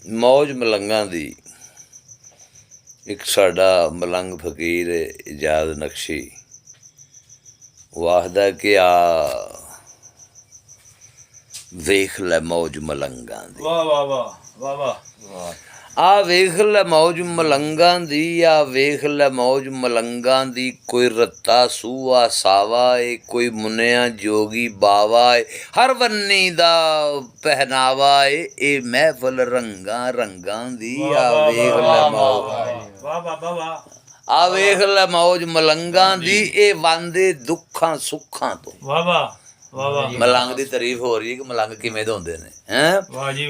ਮੌਜ ਮਲੰਗਾਂ ਦੀ ਇੱਕ ਸਾਡਾ ਮਲੰਗ ਫਕੀਰ ਇਜਾਜ਼ ਨਕਸ਼ੀ ਉਹ ਆਖਦਾ ਕਿ ਆ ਵੇਖ ਲੈ ਮੌਜ ਮਲੰਗਾਂ ਦੀ। ਵਾਹ ਵਾਹ ਵਾਹ ਵਾਹ ਵਾਹ। ਆ ਵੇਖ ਲੈ ਮੌਜ ਮਲੰਗਾਂ ਦੀ, ਆ ਵੇਖ ਲੈ ਮੌਜ ਮਲੰਗਾਂ ਦੀ। ਕੋਈ ਰੱਤਾ ਸੂਆ ਸਾਵਾ ਏ, ਕੋਈ ਮੁੰਨਿਆ ਜੋਗੀ ਬਾਵਾ ਏ, ਹਰ ਵੰਨੀ ਦਾ ਪਹਿਨਾਵਾ ਏ, ਇਹ ਮਹਿਫਲ ਰੰਗਾਂ ਰੰਗਾਂ ਦੀ। ਆ ਵੇਖ ਲੈ ਮੌਜ, ਆ ਵੇਖ ਲੈ ਮੌਜ ਮਲੰਗਾਂ ਦੀ, ਇਹ ਵਾਂਦੇ ਦੁੱਖਾਂ ਸੁੱਖਾਂ ਤੋਂ। ਵਾਹ ਵਾਹ ਵਾਹ ਵਾਹ। ਮਲੰਗ ਦੀ ਤਾਰੀਫ ਹੋ ਰਹੀ ਹੈ ਕਿ ਮਲੰਗ ਕਿਵੇਂ ਦੇ ਹੁੰਦੇ ਨੇ ਹੈਂ।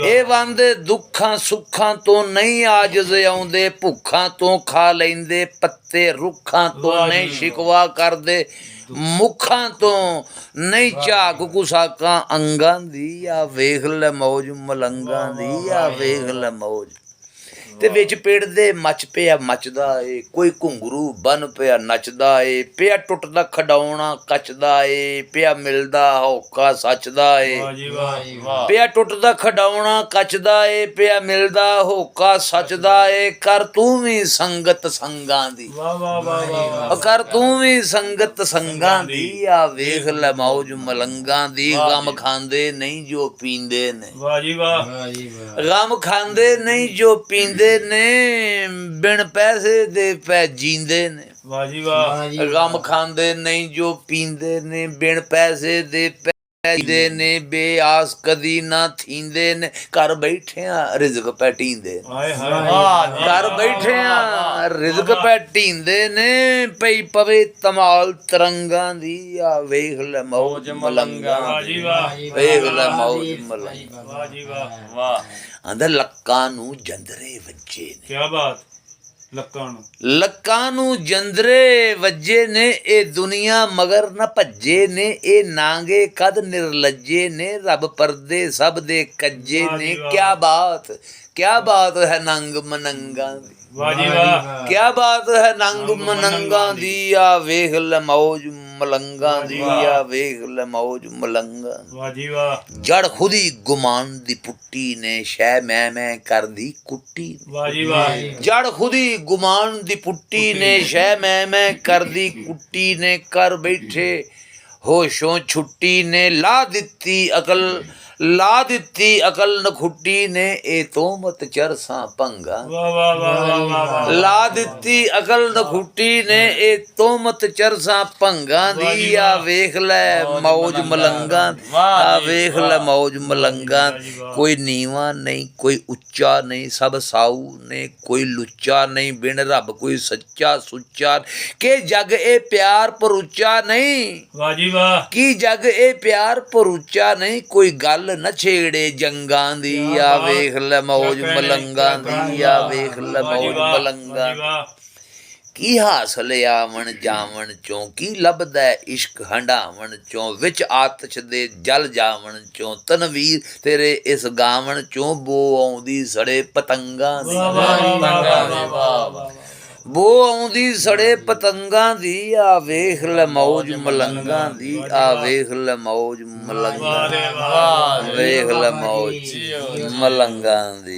ਇਹ ਵਾਂਦੇ ਦੁੱਖਾਂ ਸੁੱਖਾਂ ਤੋਂ, ਨਹੀਂ ਆਜਜ਼ ਆਉਂਦੇ ਭੁੱਖਾਂ ਤੋਂ, ਖਾ ਲੈਂਦੇ ਪੱਤੇ ਰੁੱਖਾਂ ਤੋਂ, ਨਹੀਂ ਸ਼ਿਕਵਾ ਕਰਦੇ ਮੁੱਖਾਂ ਤੋਂ, ਨਹੀਂ ਝਾਕ ਕੁਸਾਕਾਂ ਅੰਗਾਂ ਦੀ। ਆ ਵੇਖ ਲੈ ਮੌਜ ਮਲੰਗਾਂ ਦੀ, ਆ ਵੇਖ ਲੈ ਮੌਜ। ਤੇ ਵਿੱਚ ਪਿੜਦੇ ਮੱਚ ਪਿਆ ਮੱਚਦਾ ਏ, ਕੋਈ ਘੁੰਗਰੂ ਬਨ ਪਿਆ ਨੱਚਦਾ ਏ, ਪਿਆ ਟੁੱਟਦਾ ਖਡਾਉਣਾ ਕੱਚਦਾ ਏ, ਪਿਆ ਮਿਲਦਾ ਹੋਕਾ ਸੱਚਦਾ ਏ, ਪਿਆ ਟੁੱਟਦਾ ਖਡਾਉਣਾ ਕੱਚਦਾ ਏ, ਪਿਆ ਮਿਲਦਾ ਹੋਕਾ ਸੱਚਦਾ ਏ। ਕਰ ਤੂੰ ਵੀ ਸੰਗਤ ਸੰਗਾਂ ਦੀ, ਕਰ ਤੂੰ ਵੀ ਸੰਗਤ ਸੰਗਾਂ ਦੀ। ਆ ਵੇਖ ਲੈ ਮੌਜ ਮਲੰਗਾਂ ਦੀ, ਗਮ ਖਾਂਦੇ ਨਹੀਂ ਜੋ ਪੀਂਦੇ ਨੇ, ਗਮ ਖਾਂਦੇ ਨਹੀਂ ਜੋ ਪੀਂਦੇ ਨੇ, ਬਿਨ ਪੈਸੇ ਦੇ ਪੈ ਜੀਂਦੇ ਨੇ। ਗਮ ਖਾਂਦੇ ਨਹੀਂ ਜੋ ਪੀਂਦੇ ਨੇ, ਬਿਨ ਪੈਸੇ ਦੇ ਪੈ ਜੀਂਦੇ ਨੇ, ਬੇਆਸ ਕਦੀ ਨਾ ਥੀਂਦੇ ਨੇ, ਘਰ ਬੈਠਿਆਂ ਰਿਜ਼ਕ ਪੈਟੀਂਦੇ, ਘਰ ਬੈਠਿਆਂ ਰਿਜ਼ਕ ਪੈਟੀਂਦੇ ਨੇ। ਪਈ ਪਵੇ ਧਮਾਲ ਤਰੰਗਾਂ ਦੀ। ਆ ਵੇਖ ਲੈ ਮੌਜ ਮਲੰਗਾਂ ਦੀ, ਵੇਖ ਲੈ ਮੌਜ ਮਲੰਗਾਂ। ਆਂਦਾ ਲੱਕਾਂ ਨੂੰ ਜੰਦਰੇ ਵੱਜੇ ਨੇ, ਕਿਆ ਬਾਤ। ਲੱਕਾਂ ਨੂੰ ਜੰਦਰੇ ਵੱਜੇ ਨੇ, ਇਹ ਦੁਨੀਆ ਮਗਰ ਨਾ ਭੱਜੇ ਨੇ, ਇਹ ਨਾਂਗੇ ਕਦ ਨਿਰਲੱਜੇ ਨੇ, ਰੱਬ ਪਰਦੇ ਸਭ ਦੇ ਕੱਜੇ ਨੇ। ਕਿਆ ਬਾਤ, ਕਿਆ ਬਾਤ ਹੈ ਨੰਗ ਮਨੰਗਾਂ ਦੀ, ਕਿਆ ਬਾਤ ਹੈ ਨੰਗ ਮਨੰਗਾਂ ਦੀ। ਆ ਵੇਖ ਲੈ ਮੌਜ ਮਲੰਗਾਂ ਦੀ, ਆ ਵੇਖ ਲੈ ਮੌਜ ਮਲੰਗਾਂ ਦੀ। ਜੜ ਖੁਦੀ ਗੁਮਾਨ ਦੀ ਪੁੱਟੀ ਨੇ, ਸ਼ੈ ਮੈਂ ਕਰਦੀ ਕੁੱਟੀ, ਜੜ ਖੁਦੀ ਗੁਮਾਨ ਦੀ ਪੁੱਟੀ ਨੇ, ਸ਼ੈ ਮੈਂ ਕਰਦੀ ਕੁੱਟੀ ਨੇ। ਕਰ ਬੈਠੇ ਹੋਸ਼ੋਂ ਛੁੱਟੀ ਨੇ, ਲਾ ਦਿੱਤੀ ਅਕਲ, ਲਾ ਦਿੱਤੀ ਅਕਲ ਨਖੁੱਟੀ ਨੇ, ਇਹ ਤੋਮਤ ਚਰਸਾਂ ਭੰਗਾ, ਲਾ ਦਿੱਤੀ ਅਕਲ ਨਖੁੱਟੀ ਨੇ, ਇਹ ਤੋਮਤ ਚਰਸਾਂ ਭੰਗਾਂ ਦੀ। ਆ ਵੇਖ ਲੈ ਮੌਜ ਮਲੰਗਾਂ, ਆ ਵੇਖ ਲੈ ਮੌਜ ਮਲੰਗਾਂ। ਕੋਈ ਨੀਵਾਂ ਨਹੀਂ ਕੋਈ ਉੱਚਾ ਨਹੀਂ, ਸਭ ਸਾਊ ਨੇ ਕੋਈ ਲੁੱਚਾ ਨਹੀਂ, ਬਿਨ ਰੱਬ ਕੋਈ ਸੱਚਾ ਸੁੱਚਾ, ਕਿ ਜਗ ਇਹ ਪਿਆਰ ਪਰੂਚਾ ਨਹੀਂ, ਕੀ ਜਗ ਇਹ ਪਿਆਰ ਪਰੂਚਾ ਨਹੀਂ, ਕੋਈ ਗੱਲ ਨਾ ਛੇੜੇ ਜੰਗਾਂ ਦੀ। ਆ ਵੇਖ ਲੈ ਮੌਜ ਮਲੰਗਾਂ ਦੀ, ਆ ਵੇਖ ਲੈ ਮੌਜ ਮਲੰਗਾਂ। ਕੀ ਹਾਸਲ ਆਵਣ ਜਾਵਣ ਚੋਂ, ਕੀ ਲੱਭਦਾ ਇਸ਼ਕ ਹੰਡਾਵਣ ਚੋਂ, ਵਿੱਚ ਆਤਸ਼ ਦੇ ਜਲ ਜਾਵਣ ਚੋਂ, ਤਨਵੀਰ ਤੇਰੇ ਇਸ ਗਾਵਣ ਚੋਂ, ਬੋ ਆਉਂਦੀ ਸੜੇ ਪਤੰਗਾਂ ਦੀ, ਬੋ ਆਉਂਦੀ ਸੜੇ ਪਤੰਗਾਂ ਦੀ। ਆ ਵੇਖ ਲੈ ਮੌਜ ਮਲੰਗਾਂ ਦੀ, ਆ ਵੇਖ ਲੈ ਮੌਜ ਮਲੰਗਾਂ, ਵੇਖ ਲੈ ਮੌਜ ਮਲੰਗਾਂ ਦੀ।